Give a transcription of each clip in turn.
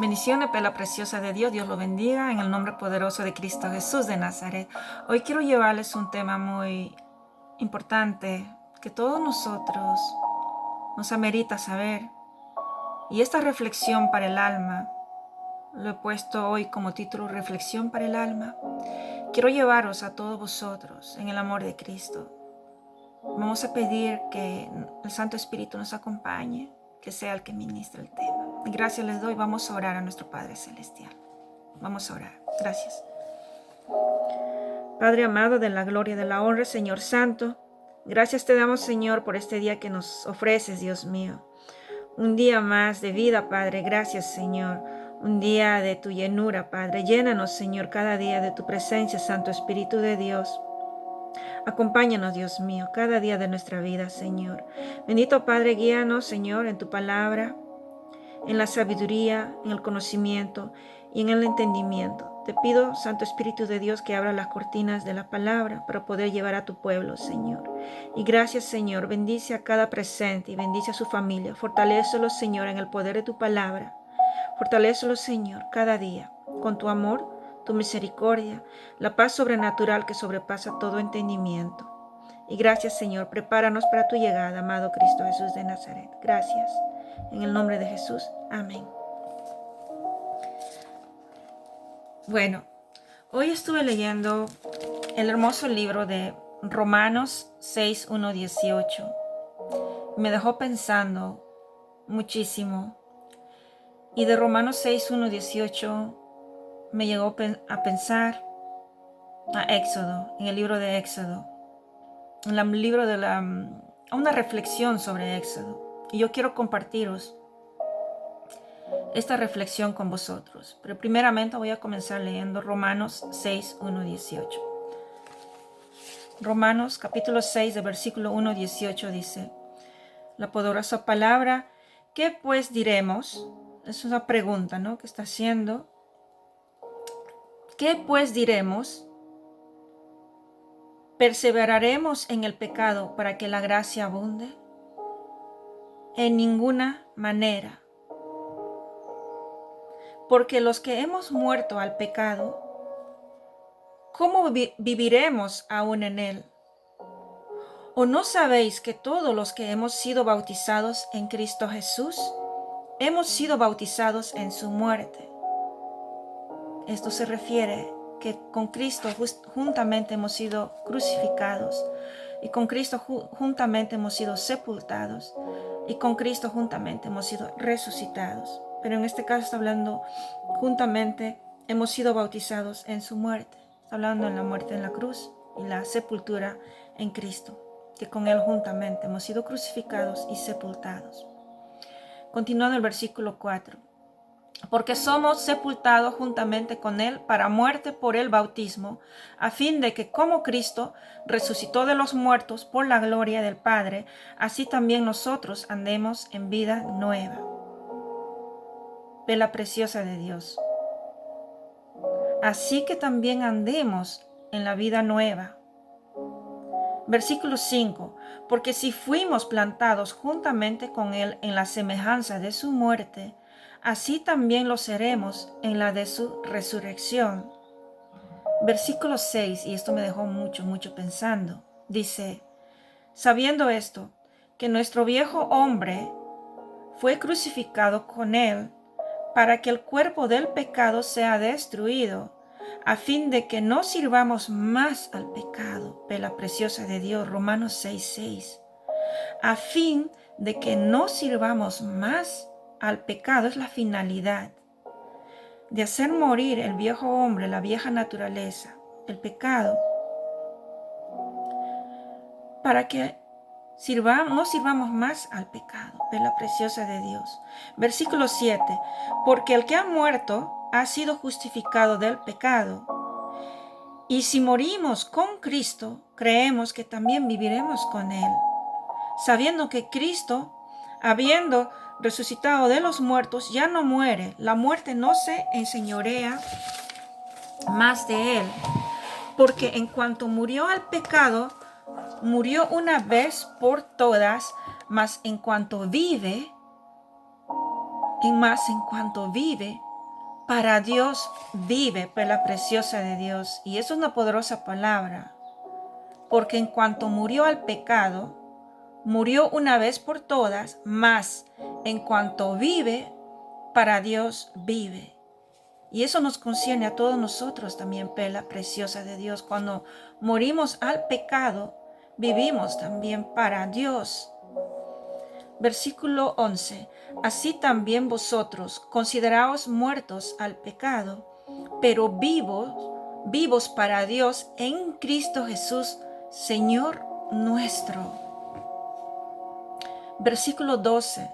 Bendiciones, pela preciosa de Dios. Dios lo bendiga en el nombre poderoso de Cristo Jesús de Nazaret. Hoy quiero llevarles un tema muy importante que todos nosotros nos amerita saber. Y esta reflexión para el alma, lo he puesto hoy como título Reflexión para el alma. Quiero llevaros a todos vosotros en el amor de Cristo. Vamos a pedir que el Santo Espíritu nos acompañe, que sea el que ministre el tema. Y gracias les doy. Vamos a orar a nuestro Padre Celestial. Vamos a orar. Gracias. Padre amado, de la gloria y de la honra, Señor Santo, gracias te damos, Señor, por este día que nos ofreces, Dios mío. Un día más de vida, Padre. Gracias, Señor. Un día de tu llenura, Padre. Llénanos, Señor, cada día de tu presencia, Santo Espíritu de Dios. Acompáñanos, Dios mío, cada día de nuestra vida, Señor. Bendito Padre, guíanos, Señor, en tu palabra, en la sabiduría, en el conocimiento y en el entendimiento. Te pido, Santo Espíritu de Dios, que abra las cortinas de la palabra para poder llevar a tu pueblo, Señor. Y gracias, Señor. Bendice a cada presente y bendice a su familia. Fortalécelo, Señor, en el poder de tu palabra. Fortalécelo, Señor, cada día con tu amor, tu misericordia, la paz sobrenatural que sobrepasa todo entendimiento. Y gracias, Señor. Prepáranos para tu llegada, amado Cristo Jesús de Nazaret. Gracias. En el nombre de Jesús. Amén. Bueno, hoy estuve leyendo el hermoso libro de Romanos 6, 1, 18. Me dejó pensando muchísimo. Y de Romanos 6, 1, 18 me llegó a pensar a Éxodo, en el libro de Éxodo, en el libro de una reflexión sobre Éxodo. Y yo quiero compartiros esta reflexión con vosotros. Pero primeramente voy a comenzar leyendo Romanos 6, 1, 18. Romanos capítulo 6, de versículo 1, 18 dice, la poderosa palabra, ¿qué pues diremos? Es una pregunta, ¿no?, que está haciendo. ¿Qué pues diremos? ¿Perseveraremos en el pecado para que la gracia abunde? En ninguna manera. Porque los que hemos muerto al pecado, ¿cómo viviremos aún en él? ¿O no sabéis que todos los que hemos sido bautizados en Cristo Jesús, hemos sido bautizados en su muerte? Esto se refiere que con Cristo juntamente hemos sido crucificados, y con Cristo juntamente hemos sido sepultados, y con Cristo juntamente hemos sido resucitados. Pero en este caso está hablando juntamente hemos sido bautizados en su muerte. Está hablando en la muerte en la cruz y la sepultura en Cristo, que con Él juntamente hemos sido crucificados y sepultados. Continuando el versículo 4. Porque somos sepultados juntamente con Él para muerte por el bautismo, a fin de que como Cristo resucitó de los muertos por la gloria del Padre, así también nosotros andemos en vida nueva. Vela preciosa de Dios. Así que también andemos en la vida nueva. Versículo 5. Porque si fuimos plantados juntamente con Él en la semejanza de su muerte, así también lo seremos en la de su resurrección. Versículo 6, y esto me dejó mucho pensando. Dice, sabiendo esto, que nuestro viejo hombre fue crucificado con Él, para que el cuerpo del pecado sea destruido, a fin de que no sirvamos más al pecado. Vela preciosa de Dios, Romanos 6:6. A fin de que no sirvamos más al pecado, es la finalidad de hacer morir el viejo hombre, la vieja naturaleza, el pecado, para que no sirvamos más al pecado. Vela preciosa de Dios. Versículo 7. Porque el que ha muerto ha sido justificado del pecado. Y si morimos con Cristo, creemos que también viviremos con Él, sabiendo que Cristo, habiendo resucitado de los muertos, ya no muere. La muerte no se enseñorea más de Él, porque en cuanto murió al pecado, murió una vez por todas, mas en cuanto vive, en cuanto vive, para Dios vive, la preciosa de Dios. Y eso es una poderosa palabra, porque en cuanto murió al pecado, murió una vez por todas, mas en cuanto vive, para Dios vive. Y eso nos concierne a todos nosotros también, perla preciosa de Dios. Cuando morimos al pecado, vivimos también para Dios. Versículo 11. Así también vosotros consideraos muertos al pecado, pero vivos para Dios en Cristo Jesús, Señor nuestro. Versículo 12.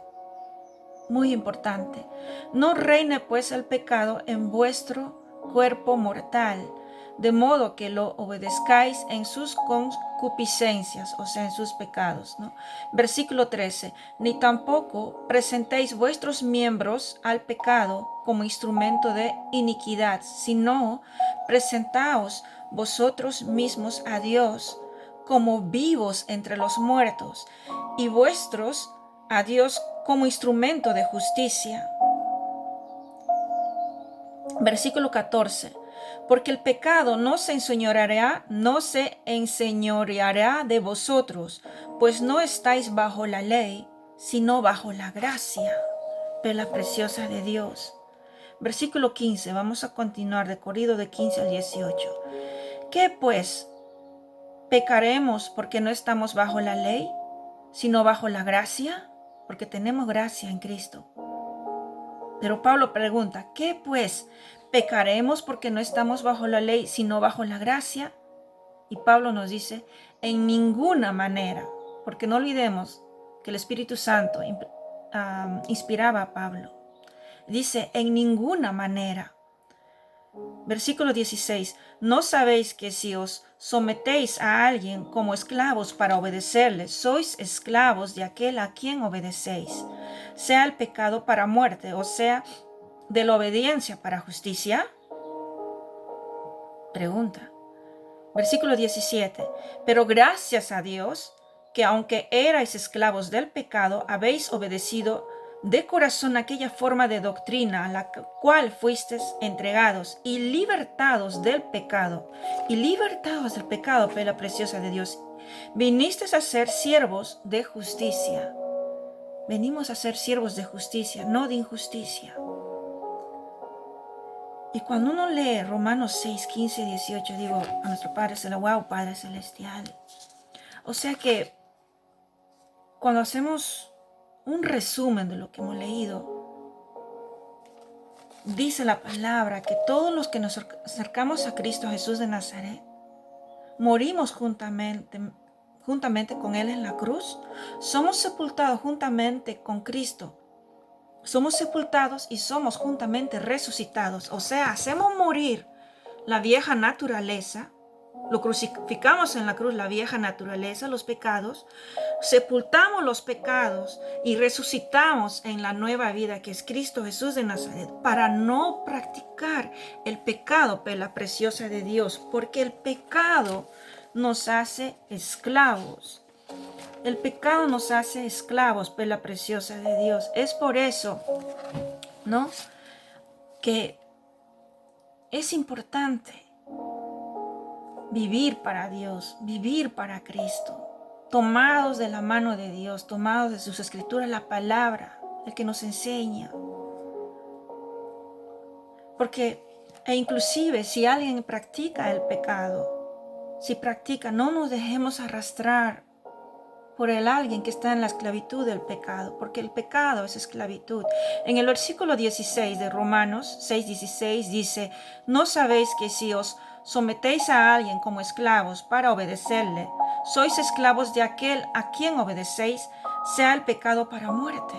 Muy importante. No reine pues el pecado en vuestro cuerpo mortal, de modo que lo obedezcáis en sus concupiscencias, o sea, en sus pecados, ¿no? Versículo 13. Ni tampoco presentéis vuestros miembros al pecado como instrumento de iniquidad, sino presentaos vosotros mismos a Dios como vivos entre los muertos, y vuestros a Dios como instrumento de justicia. Versículo 14. Porque el pecado no se enseñoreará de vosotros, pues no estáis bajo la ley, sino bajo la gracia, de la preciosa de Dios. Versículo 15. Vamos a continuar de corrido de 15 al 18. ¿Qué pues? ¿Pecaremos porque no estamos bajo la ley, sino bajo la gracia? Porque tenemos gracia en Cristo. Pero Pablo pregunta, ¿qué pues? ¿Pecaremos porque no estamos bajo la ley, sino bajo la gracia? Y Pablo nos dice, en ninguna manera, porque no olvidemos que el Espíritu Santo inspiraba a Pablo. Dice, en ninguna manera. Versículo 16. ¿No sabéis que si os sometéis a alguien como esclavos para obedecerle, sois esclavos de aquel a quien obedecéis, sea el pecado para muerte, o sea, de la obediencia para justicia? Pregunta. Versículo 17. Pero gracias a Dios, que aunque erais esclavos del pecado, habéis obedecido de corazón aquella forma de doctrina a la cual fuisteis entregados y libertados del pecado. Y libertados del pecado, la preciosa de Dios, vinisteis a ser siervos de justicia. Venimos a ser siervos de justicia, no de injusticia. Y cuando uno lee Romanos 6, 15, 18, digo a nuestro Padre Celestial, wow, Padre Celestial. O sea que cuando hacemos un resumen de lo que hemos leído, dice la palabra que todos los que nos acercamos a Cristo Jesús de Nazaret, morimos juntamente con Él en la cruz, somos sepultados juntamente con Cristo. Somos sepultados y somos juntamente resucitados. O sea, hacemos morir la vieja naturaleza, lo crucificamos en la cruz, la vieja naturaleza, los pecados, sepultamos los pecados y resucitamos en la nueva vida que es Cristo Jesús de Nazaret, para no practicar el pecado, la preciosa de Dios, porque el pecado nos hace esclavos. El pecado nos hace esclavos, la preciosa de Dios. Es por eso, ¿no?, que es importante vivir para Dios, vivir para Cristo, tomados de la mano de Dios, tomados de sus escrituras, la palabra, el que nos enseña. Porque, inclusive si alguien practica el pecado, no nos dejemos arrastrar por el alguien que está en la esclavitud del pecado, porque el pecado es esclavitud. En el versículo 16 de Romanos 6:16 dice, ¿no sabéis que si os sometéis a alguien como esclavos para obedecerle, sois esclavos de aquel a quien obedecéis, sea el pecado para muerte?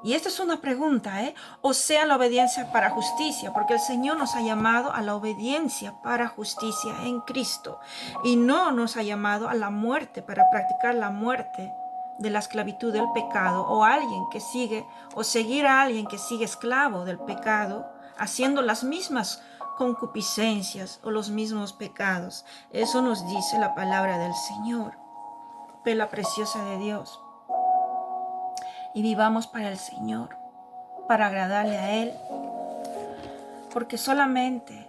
Y esta es una pregunta, o sea, la obediencia para justicia, porque el Señor nos ha llamado a la obediencia para justicia en Cristo y no nos ha llamado a la muerte para practicar la muerte de la esclavitud del pecado, o alguien que sigue, o seguir a alguien que sigue esclavo del pecado, haciendo las mismas concupiscencias o los mismos pecados. Eso nos dice la palabra del Señor, la preciosa de Dios. Y vivamos para el Señor. para agradarle a Él, porque solamente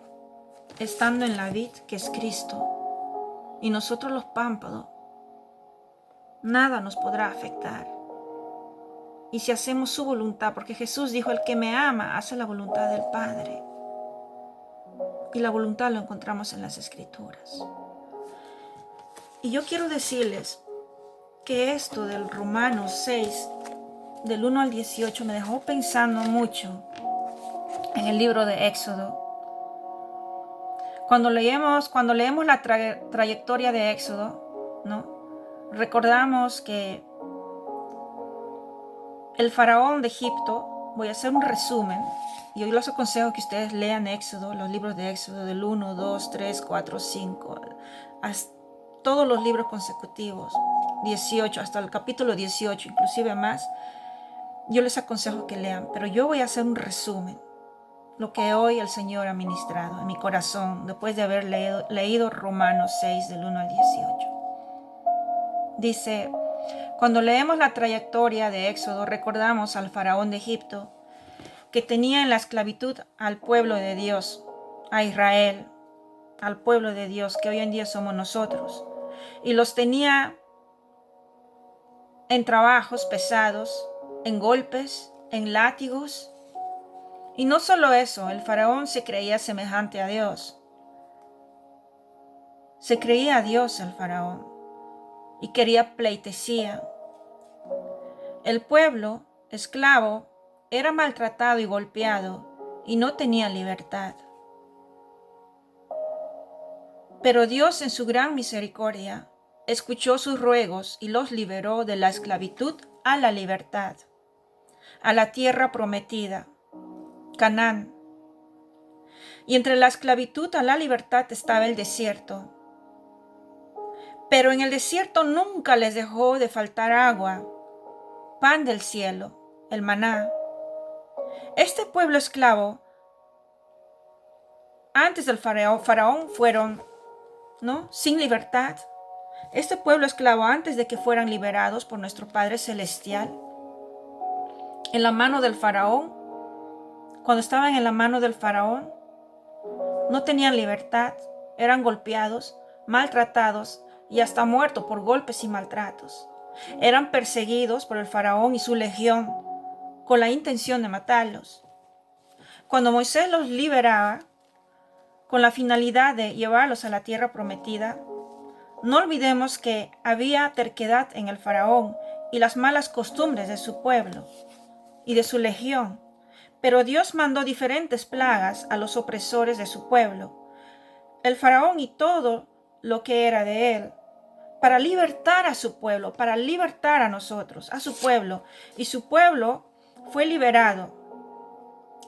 estando en la vid, que es Cristo, y nosotros los pámpanos, nada nos podrá afectar. Y si hacemos su voluntad, porque Jesús dijo, el que me ama hace la voluntad del Padre. Y la voluntad lo encontramos en las Escrituras. Y yo quiero decirles que esto del Romanos 6, del 1 al 18, me dejó pensando mucho en el libro de Éxodo. Cuando leemos la trayectoria de Éxodo, ¿no? Recordamos que el faraón de Egipto, voy a hacer un resumen, y hoy les aconsejo que ustedes lean Éxodo, los libros de Éxodo del 1, 2, 3, 4, 5, todos los libros consecutivos, 18, hasta el capítulo 18, inclusive más. Yo les aconsejo que lean, pero yo voy a hacer un resumen, lo que hoy el Señor ha ministrado en mi corazón, después de haber leído Romanos 6, del 1 al 18. Dice, cuando leemos la trayectoria de Éxodo, recordamos al faraón de Egipto, que tenía en la esclavitud al pueblo de Dios, a Israel, al pueblo de Dios, que hoy en día somos nosotros, y los tenía en trabajos pesados, en golpes, en látigos. Y no solo eso, el faraón se creía semejante a Dios. Se creía a Dios el faraón y quería pleitesía. El pueblo, esclavo, era maltratado y golpeado y no tenía libertad. Pero Dios, en su gran misericordia, escuchó sus ruegos y los liberó de la esclavitud a la libertad, a la tierra prometida, Canaán. Y entre la esclavitud a la libertad estaba el desierto. Pero en el desierto nunca les dejó de faltar agua, pan del cielo, el maná. Este pueblo esclavo, antes del faraón fueron, ¿no?, sin libertad. Este pueblo esclavo, antes de que fueran liberados por nuestro Padre Celestial, en la mano del faraón, cuando estaban en la mano del faraón, no tenían libertad, eran golpeados, maltratados y hasta muertos por golpes y maltratos. Eran perseguidos por el faraón y su legión con la intención de matarlos. Cuando Moisés los liberaba con la finalidad de llevarlos a la tierra prometida, no olvidemos que había terquedad en el faraón y las malas costumbres de su pueblo y de su legión. Pero Dios mandó diferentes plagas a los opresores de su pueblo, el faraón y todo lo que era de él, para libertar a su pueblo, para libertar a nosotros, a su pueblo. Y su pueblo fue liberado.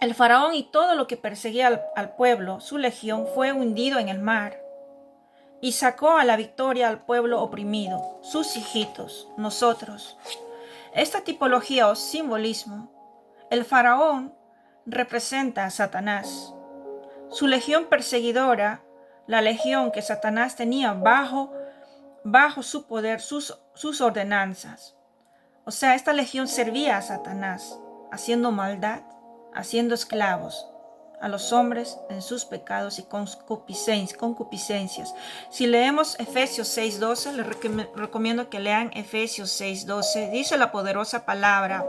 El faraón y todo lo que perseguía al pueblo, su legión, fue hundido en el mar. Y sacó a la victoria al pueblo oprimido, sus hijitos, nosotros. Esta tipología o simbolismo, el faraón representa a Satanás. Su legión perseguidora, la legión que Satanás tenía bajo su poder, sus ordenanzas. O sea, esta legión servía a Satanás, haciendo maldad, haciendo esclavos a los hombres en sus pecados y concupiscencias. Si leemos Efesios 6:12, les recomiendo que lean Efesios 6:12. Dice la poderosa palabra,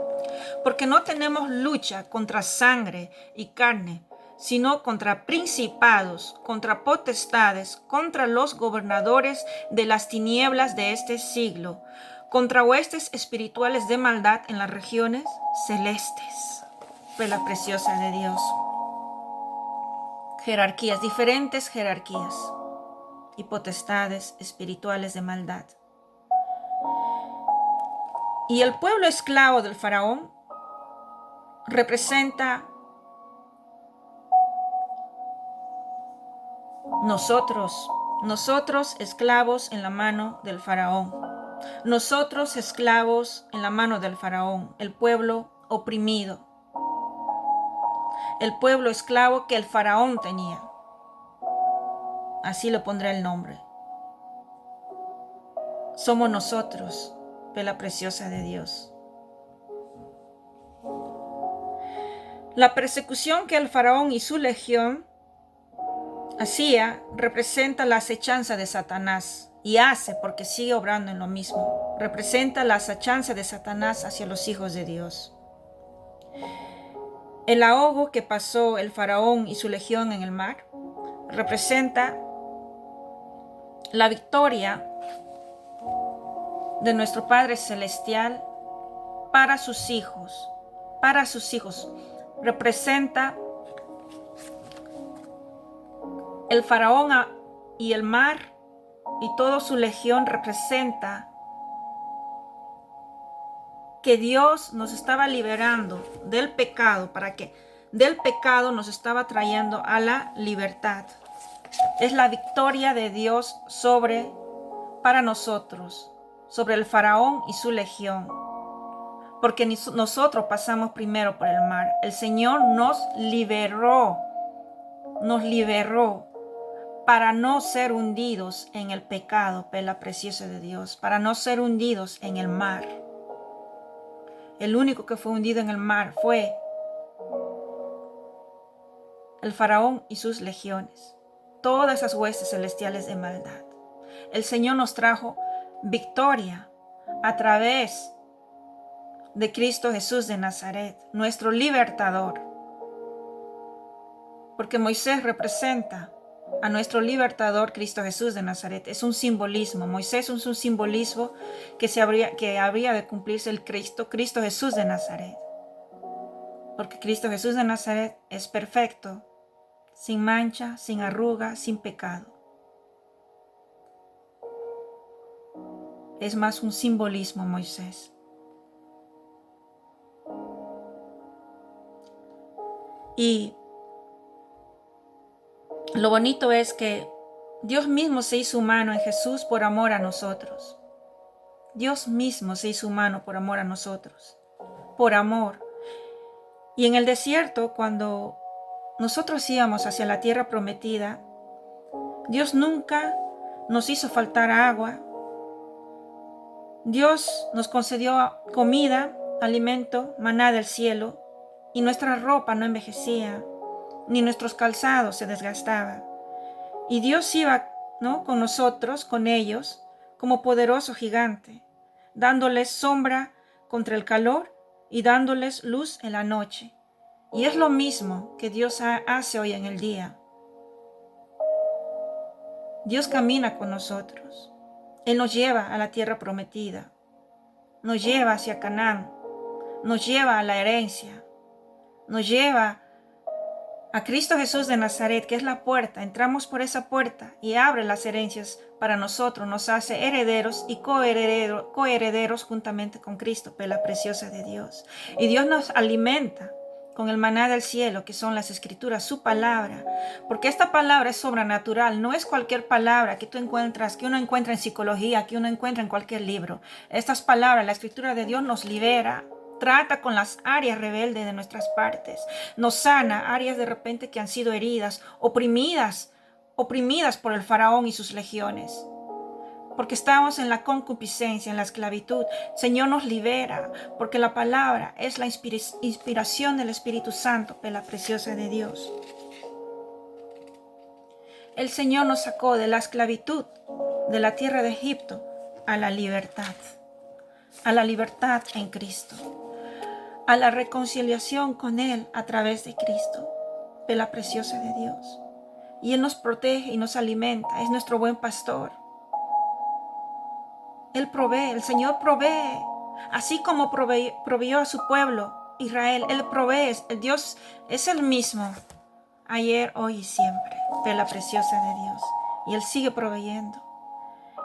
porque no tenemos lucha contra sangre y carne, sino contra principados, contra potestades, contra los gobernadores de las tinieblas de este siglo, contra huestes espirituales de maldad en las regiones celestes. Fue la preciosa de Dios. Jerarquías, diferentes jerarquías y potestades espirituales de maldad. Y el pueblo esclavo del faraón representa nosotros esclavos en la mano del faraón. Nosotros esclavos en la mano del faraón, el pueblo oprimido. El pueblo esclavo que el faraón tenía. Así le pondré el nombre. Somos nosotros, vela preciosa de Dios. La persecución que el faraón y su legión hacía representa la acechanza de Satanás, y hace porque sigue obrando en lo mismo. Representa la acechanza de Satanás hacia los hijos de Dios. El ahogo que pasó el faraón y su legión en el mar representa la victoria de nuestro Padre Celestial para sus hijos. Para sus hijos. Representa el faraón y el mar y toda su legión. Representa que Dios nos estaba liberando del pecado, para que del pecado nos estaba trayendo a la libertad. Es la victoria de Dios para nosotros, sobre el faraón y su legión. Porque nosotros pasamos primero por el mar. El Señor nos liberó para no ser hundidos en el pecado, la preciosa de Dios, para no ser hundidos en el mar. El único que fue hundido en el mar fue el faraón y sus legiones, todas esas huestes celestiales de maldad. El Señor nos trajo victoria a través de Cristo Jesús de Nazaret, nuestro libertador. Porque Moisés representa a nuestro libertador, Cristo Jesús de Nazaret. Es un simbolismo. Moisés es un simbolismo que habría de cumplirse el Cristo Jesús de Nazaret. Porque Cristo Jesús de Nazaret es perfecto, sin mancha, sin arruga, sin pecado. Es más un simbolismo, Moisés. Y lo bonito es que Dios mismo se hizo humano en Jesús por amor a nosotros. Dios mismo se hizo humano por amor a nosotros. Por amor. Y en el desierto, cuando nosotros íbamos hacia la tierra prometida, Dios nunca nos hizo faltar agua. Dios nos concedió comida, alimento, maná del cielo, y nuestra ropa no envejecía, ni nuestros calzados se desgastaban. Y Dios iba, con nosotros, con ellos, como poderoso gigante, dándoles sombra contra el calor y dándoles luz en la noche. Y es lo mismo que Dios hace hoy en el día. Dios camina con nosotros. Él nos lleva a la tierra prometida. Nos lleva hacia Canaán. Nos lleva a la herencia. Nos lleva a Cristo Jesús de Nazaret, que es la puerta. Entramos por esa puerta y abre las herencias para nosotros. Nos hace herederos y coherederos juntamente con Cristo, la preciosa de Dios. Y Dios nos alimenta con el maná del cielo, que son las escrituras, su palabra. Porque esta palabra es sobrenatural, no es cualquier palabra que uno encuentra en psicología, que uno encuentra en cualquier libro. Estas palabras, la escritura de Dios nos libera, trata con las áreas rebeldes de nuestras partes, nos sana áreas de repente que han sido heridas, oprimidas por el faraón y sus legiones. Porque estamos en la concupiscencia, en la esclavitud. Señor nos libera, porque la palabra es la inspiración del Espíritu Santo, la preciosa de Dios. El Señor nos sacó de la esclavitud, de la tierra de Egipto, a la libertad en Cristo, a la reconciliación con Él a través de Cristo, la preciosa de Dios. Y Él nos protege y nos alimenta, es nuestro buen pastor. Él provee, el Señor provee, así como proveyó a su pueblo, Israel. Él provee, el Dios es el mismo, ayer, hoy y siempre, la preciosa de Dios. Y Él sigue proveyendo.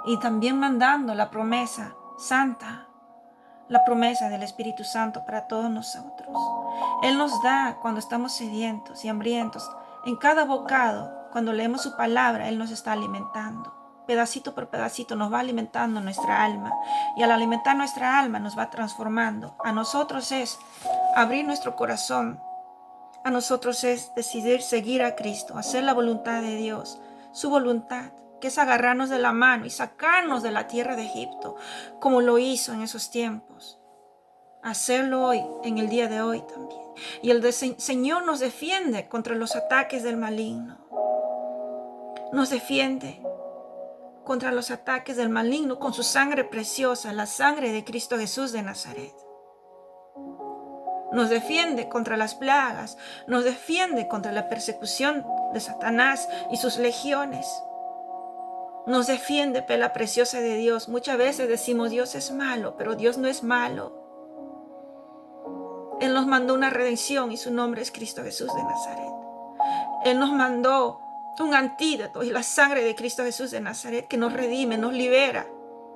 Y también mandando la promesa santa, la promesa del Espíritu Santo para todos nosotros. Él nos da cuando estamos sedientos y hambrientos. En cada bocado, cuando leemos su palabra, Él nos está alimentando. Pedacito por pedacito nos va alimentando nuestra alma. Y al alimentar nuestra alma nos va transformando. A nosotros es abrir nuestro corazón. A nosotros es decidir seguir a Cristo, hacer la voluntad de Dios, su voluntad, que es agarrarnos de la mano y sacarnos de la tierra de Egipto, como lo hizo en esos tiempos. hacerlo hoy, en el día de hoy también. Y el Señor nos defiende contra los ataques del maligno. Nos defiende contra los ataques del maligno con su sangre preciosa, la sangre de Cristo Jesús de Nazaret. Nos defiende contra las plagas, nos defiende contra la persecución de Satanás y sus legiones. Nos defiende, la preciosa de Dios. Muchas veces decimos, Dios es malo, pero Dios no es malo. Él nos mandó una redención y su nombre es Cristo Jesús de Nazaret. Él nos mandó un antídoto y la sangre de Cristo Jesús de Nazaret que nos redime, nos libera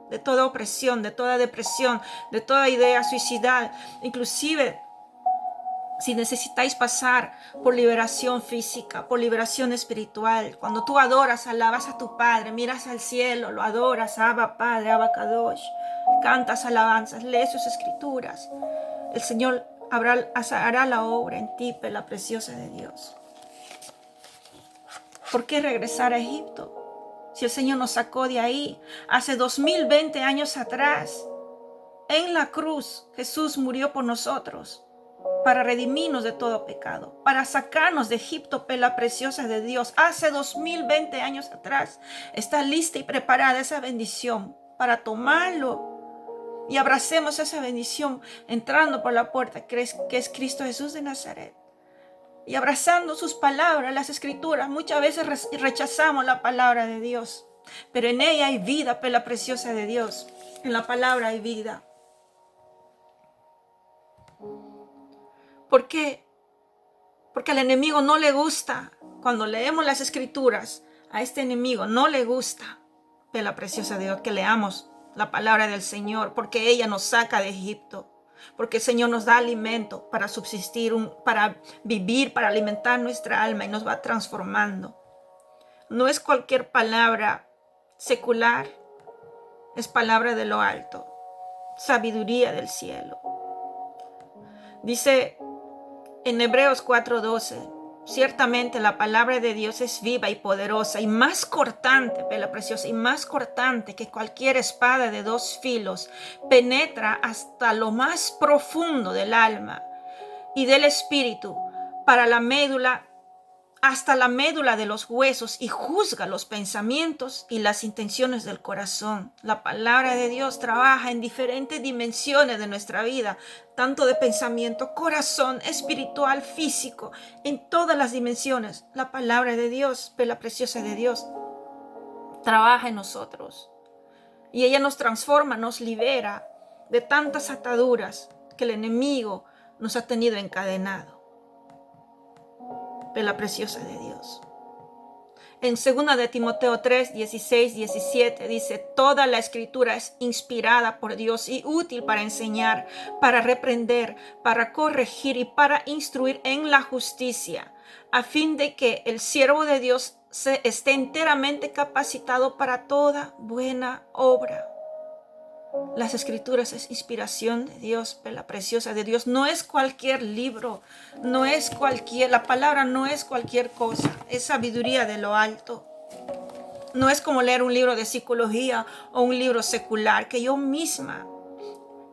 de toda opresión, de toda depresión, de toda idea suicida. Inclusive, si necesitáis pasar por liberación física, por liberación espiritual, cuando tú adoras, alabas a tu Padre, miras al cielo, lo adoras, Abba Padre, Abba Kadosh, cantas alabanzas, lees sus escrituras, el Señor hará la obra en ti, la preciosa de Dios. ¿Por qué regresar a Egipto? Si el Señor nos sacó de ahí hace 2020 años atrás, en la cruz Jesús murió por nosotros, para redimirnos de todo pecado, para sacarnos de Egipto, la preciosa de Dios. Hace 2020 años atrás está lista y preparada esa bendición para tomarlo y abracemos esa bendición entrando por la puerta que es Cristo Jesús de Nazaret y abrazando sus palabras, las escrituras. Muchas veces rechazamos la palabra de Dios, pero en ella hay vida, la preciosa de Dios. En la palabra hay vida. ¿Por qué? Porque al enemigo no le gusta. Cuando leemos las escrituras, a este enemigo no le gusta, la preciosa de Dios, que leamos la palabra del Señor, porque ella nos saca de Egipto, porque el Señor nos da alimento para subsistir, para vivir, para alimentar nuestra alma y nos va transformando. No es cualquier palabra secular, es palabra de lo alto, sabiduría del cielo. Dice en Hebreos 4:12, ciertamente la palabra de Dios es viva y poderosa y más cortante, la preciosa, y más cortante que cualquier espada de 2 filos, penetra hasta lo más profundo del alma y del espíritu, hasta la médula de los huesos, y juzga los pensamientos y las intenciones del corazón. La palabra de Dios trabaja en diferentes dimensiones de nuestra vida, tanto de pensamiento, corazón, espiritual, físico, en todas las dimensiones. La palabra de Dios, la preciosa de Dios, trabaja en nosotros y ella nos transforma, nos libera de tantas ataduras que el enemigo nos ha tenido encadenado. La preciosa de Dios. En 2 de Timoteo 3, 16, 17 dice, toda la escritura es inspirada por Dios y útil para enseñar, para reprender, para corregir y para instruir en la justicia, a fin de que el siervo de Dios esté enteramente capacitado para toda buena obra. Las escrituras es inspiración de Dios, la preciosa de Dios. No es cualquier libro, la palabra no es cualquier cosa, es sabiduría de lo alto. No es como leer un libro de psicología o un libro secular, que yo misma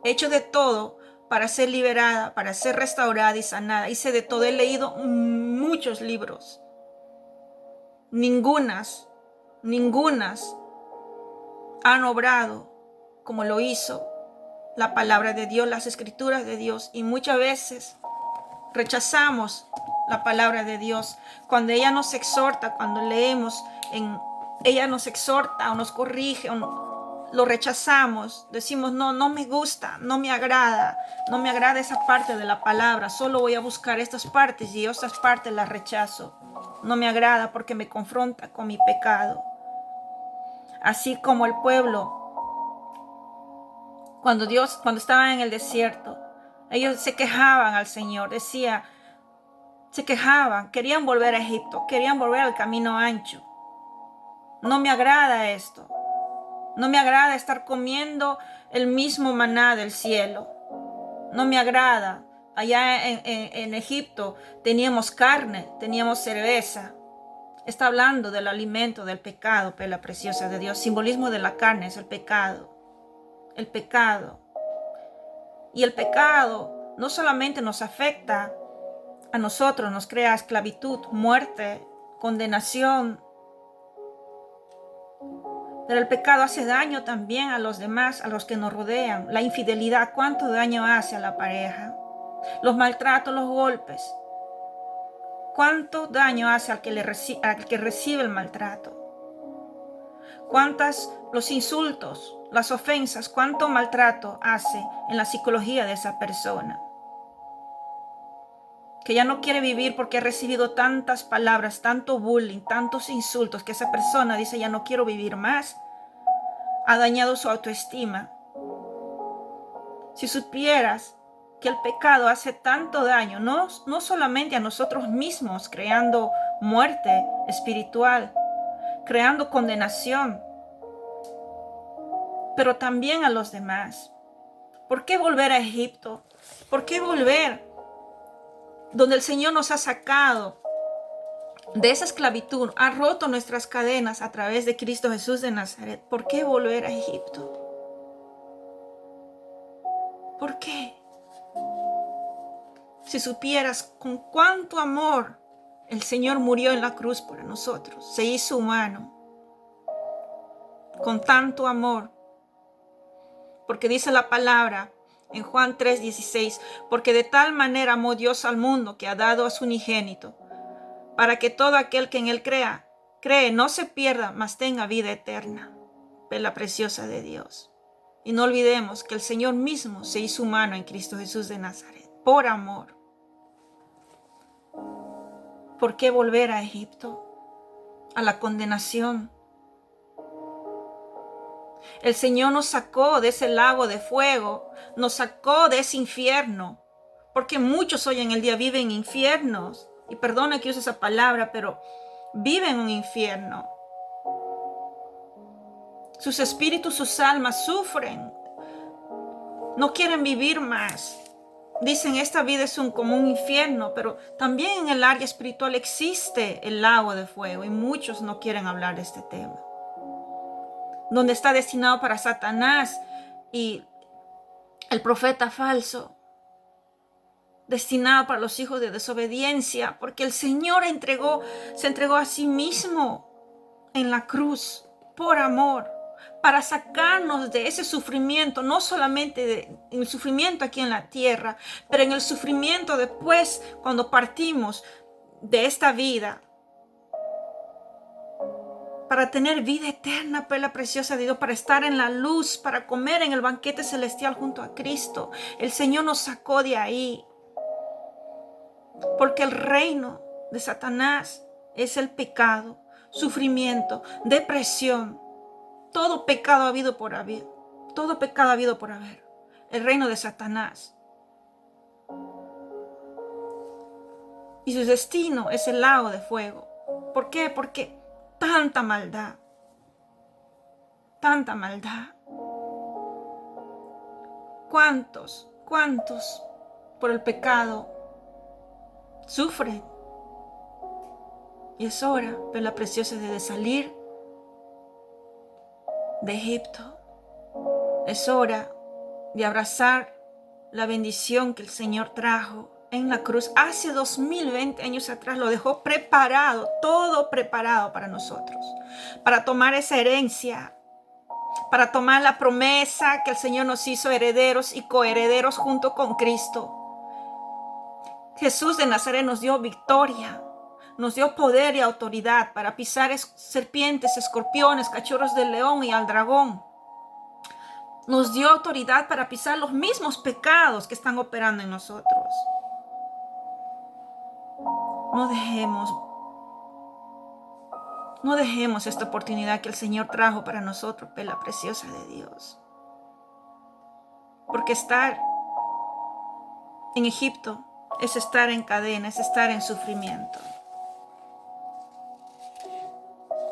he hecho de todo para ser liberada, para ser restaurada y sanada. Hice de todo, he leído muchos libros. Ningunas han obrado como lo hizo la palabra de Dios, las escrituras de Dios. Y muchas veces rechazamos la palabra de Dios. Cuando ella nos exhorta, cuando leemos, ella nos exhorta o nos corrige, lo rechazamos. Decimos, no me gusta, no me agrada esa parte de la palabra. Solo voy a buscar estas partes y otras partes las rechazo. No me agrada porque me confronta con mi pecado. Así como el pueblo, cuando estaba en el desierto, ellos se quejaban al Señor, querían volver a Egipto, querían volver al camino ancho. No me agrada esto. No me agrada estar comiendo el mismo maná del cielo. No me agrada. Allá en Egipto teníamos carne, teníamos cerveza. Está hablando del alimento del pecado, la preciosa de Dios. Simbolismo de la carne es el pecado. El pecado. Y el pecado no solamente nos afecta a nosotros, nos crea esclavitud, muerte, condenación, pero el pecado hace daño también a los demás, a los que nos rodean. La infidelidad, ¿cuánto daño hace a la pareja? Los maltratos, los golpes, ¿cuánto daño hace al que recibe el maltrato? Los insultos, las ofensas, cuánto maltrato hace en la psicología de esa persona? Que ya no quiere vivir porque ha recibido tantas palabras, tanto bullying, tantos insultos, que esa persona dice ya no quiero vivir más. Ha dañado su autoestima. Si supieras que el pecado hace tanto daño, no solamente a nosotros mismos, creando muerte espiritual, creando condenación, pero también a los demás. ¿Por qué volver a Egipto? ¿Por qué volver donde el Señor nos ha sacado de esa esclavitud, ha roto nuestras cadenas a través de Cristo Jesús de Nazaret? ¿Por qué volver a Egipto? ¿Por qué? Si supieras con cuánto amor el Señor murió en la cruz por nosotros, se hizo humano, con tanto amor, porque dice la palabra en Juan 3:16, porque de tal manera amó Dios al mundo que ha dado a su unigénito, para que todo aquel que en él cree, no se pierda, mas tenga vida eterna. Perla preciosa de Dios. Y no olvidemos que el Señor mismo se hizo humano en Cristo Jesús de Nazaret, por amor. ¿Por qué volver a Egipto? A la condenación. El Señor nos sacó de ese lago de fuego, nos sacó de ese infierno, porque muchos hoy en el día viven en infiernos. Y perdona que use esa palabra, pero viven en un infierno. Sus espíritus, sus almas sufren. No quieren vivir más. Dicen, esta vida es como un infierno, pero también en el área espiritual existe el lago de fuego y muchos no quieren hablar de este tema. Donde está destinado para Satanás y el profeta falso. Destinado para los hijos de desobediencia, porque el Señor se entregó a sí mismo en la cruz por amor, para sacarnos de ese sufrimiento, no solamente en el sufrimiento aquí en la tierra, pero en el sufrimiento después, cuando partimos de esta vida, para tener vida eterna, perla preciosa de Dios, para estar en la luz, para comer en el banquete celestial junto a Cristo. El Señor nos sacó de ahí, porque el reino de Satanás es el pecado, sufrimiento, depresión. Todo pecado ha habido por haber. Todo pecado ha habido por haber. El reino de Satanás. Y su destino es el lago de fuego. ¿Por qué? Porque tanta maldad. Tanta maldad. ¿Cuántos por el pecado sufren? Y es hora, perla preciosa, de salir de Egipto. Es hora de abrazar la bendición que el Señor trajo en la cruz hace 2020 años atrás. Lo dejó preparado, todo preparado para nosotros, para tomar esa herencia, para tomar la promesa que el Señor nos hizo herederos y coherederos junto con Cristo. Jesús de Nazaret nos dio victoria, nos dio poder y autoridad para pisar serpientes, escorpiones, cachorros del león y al dragón. Nos dio autoridad para pisar los mismos pecados que están operando en nosotros. No dejemos esta oportunidad que el Señor trajo para nosotros, perla preciosa de Dios. Porque estar en Egipto es estar en cadena, es estar en sufrimiento.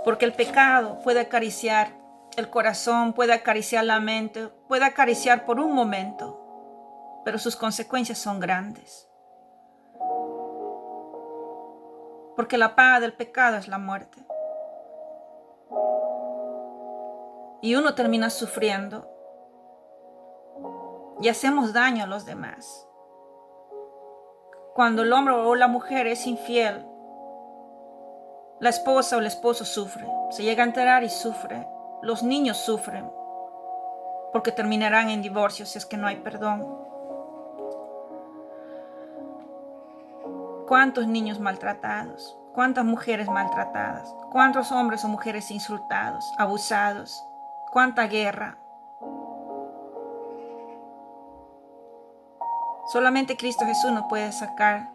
Porque el pecado puede acariciar el corazón, puede acariciar la mente, puede acariciar por un momento, pero sus consecuencias son grandes. Porque la paga del pecado es la muerte. Y uno termina sufriendo y hacemos daño a los demás. Cuando el hombre o la mujer es infiel, la esposa o el esposo sufre, se llega a enterar y sufre. Los niños sufren porque terminarán en divorcio si es que no hay perdón. ¿Cuántos niños maltratados? ¿Cuántas mujeres maltratadas? ¿Cuántos hombres o mujeres insultados, abusados? ¿Cuánta guerra? Solamente Cristo Jesús nos puede sacar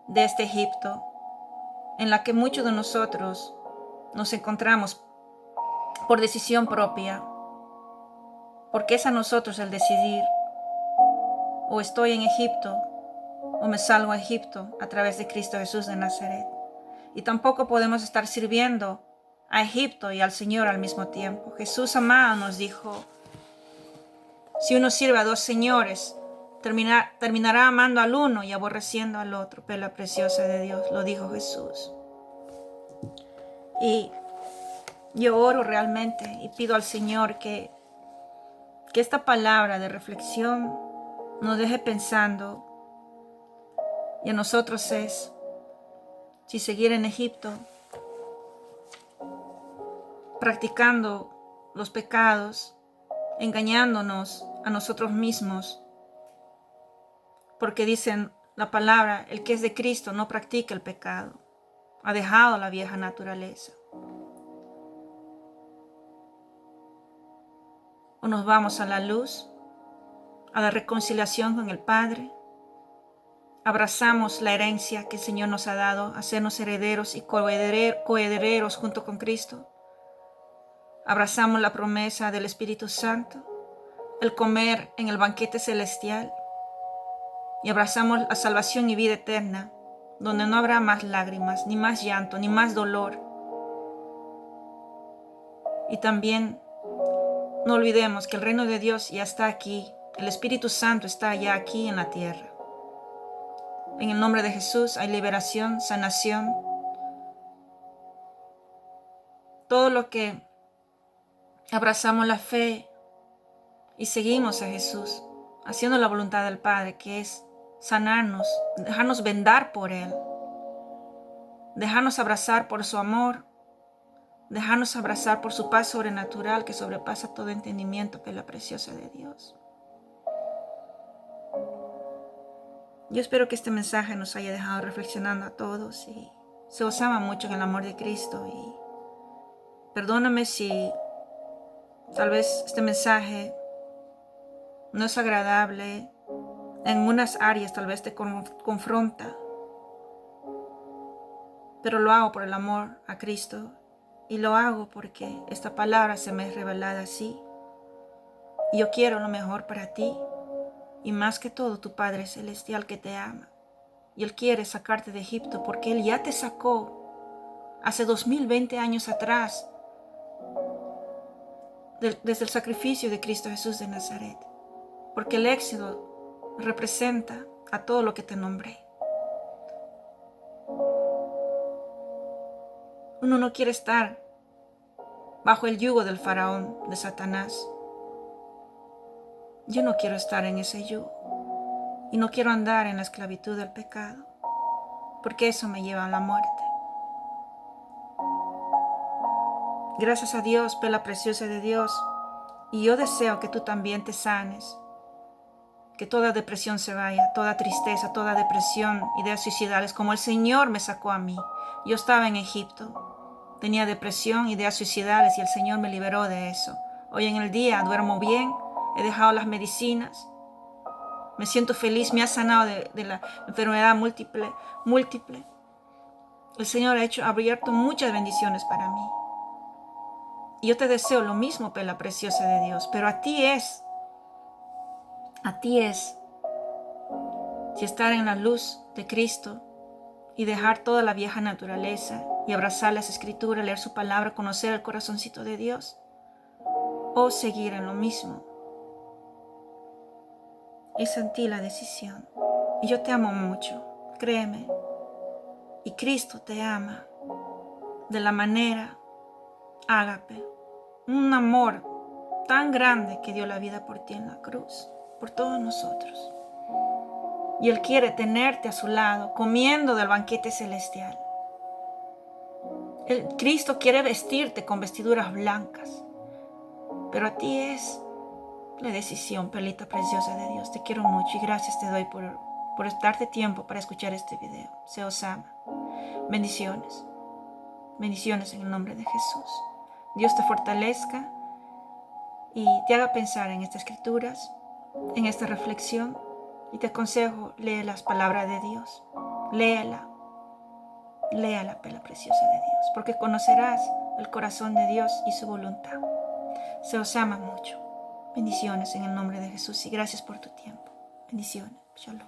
de este Egipto en la que muchos de nosotros nos encontramos por decisión propia, porque es a nosotros el decidir: o estoy en Egipto o me salgo a Egipto a través de Cristo Jesús de Nazaret. Y tampoco podemos estar sirviendo a Egipto y al Señor al mismo tiempo. Jesús amado nos dijo: si uno sirve a dos señores, terminará amando al uno y aborreciendo al otro. Perla preciosa de Dios, lo dijo Jesús. Y yo oro realmente y pido al Señor que esta palabra de reflexión nos deje pensando, y a nosotros es si seguir en Egipto, practicando los pecados, engañándonos a nosotros mismos, porque dicen la palabra: el que es de Cristo no practica el pecado, ha dejado la vieja naturaleza. O nos vamos a la luz, a la reconciliación con el Padre, abrazamos la herencia que el Señor nos ha dado, hacernos herederos y coherederos junto con Cristo. Abrazamos la promesa del Espíritu Santo, el comer en el banquete celestial, y abrazamos la salvación y vida eterna, donde no habrá más lágrimas, ni más llanto, ni más dolor. Y también no olvidemos que el reino de Dios ya está aquí, el Espíritu Santo está ya aquí en la tierra. En el nombre de Jesús hay liberación, sanación. Todo lo que abrazamos la fe y seguimos a Jesús, haciendo la voluntad del Padre, que es sanarnos, dejarnos vendar por Él, dejarnos abrazar por su amor, dejarnos abrazar por su paz sobrenatural que sobrepasa todo entendimiento, que es la preciosa de Dios. Yo espero que este mensaje nos haya dejado reflexionando a todos y se os ama mucho en el amor de Cristo. Y perdóname si tal vez este mensaje no es agradable, en unas áreas tal vez te confronta, pero lo hago por el amor a Cristo y lo hago porque esta palabra se me es revelada así. Y yo quiero lo mejor para ti y más que todo tu Padre Celestial que te ama. Y Él quiere sacarte de Egipto porque Él ya te sacó hace 2020 años atrás desde el sacrificio de Cristo Jesús de Nazaret. Porque el éxodo representa a todo lo que te nombré. Uno no quiere estar bajo el yugo del faraón, de Satanás. Yo no quiero estar en ese yugo y no quiero andar en la esclavitud del pecado, porque eso me lleva a la muerte. Gracias a Dios, perla preciosa de Dios, y yo deseo que tú también te sanes, que toda depresión se vaya, toda tristeza, toda depresión, ideas suicidales, como el Señor me sacó a mí. Yo estaba en Egipto, tenía depresión, ideas suicidales, y el Señor me liberó de eso. Hoy en el día duermo bien, he dejado las medicinas, me siento feliz, me ha sanado de la enfermedad múltiple. El Señor ha abierto muchas bendiciones para mí. Y yo te deseo lo mismo, perla preciosa de Dios, pero a ti es si estar en la luz de Cristo y dejar toda la vieja naturaleza y abrazar las escrituras, leer su palabra, conocer el corazoncito de Dios, o seguir en lo mismo. Es en ti la decisión. Y yo te amo mucho, créeme. Y Cristo te ama de la manera ágape, un amor tan grande que dio la vida por ti en la cruz. por todos nosotros. Y Él quiere tenerte a su lado, comiendo del banquete celestial. El Cristo quiere vestirte con vestiduras blancas. Pero a ti es la decisión, perlita preciosa de Dios. Te quiero mucho y gracias te doy por darte tiempo para escuchar este video. Se os ama. Bendiciones. Bendiciones en el nombre de Jesús. Dios te fortalezca y te haga pensar en estas escrituras, en esta reflexión. Y te aconsejo, lee las palabras de Dios. Léala perla preciosa de Dios, porque conocerás el corazón de Dios y su voluntad. Se os ama mucho. Bendiciones en el nombre de Jesús y gracias por tu tiempo. Bendiciones. Shalom.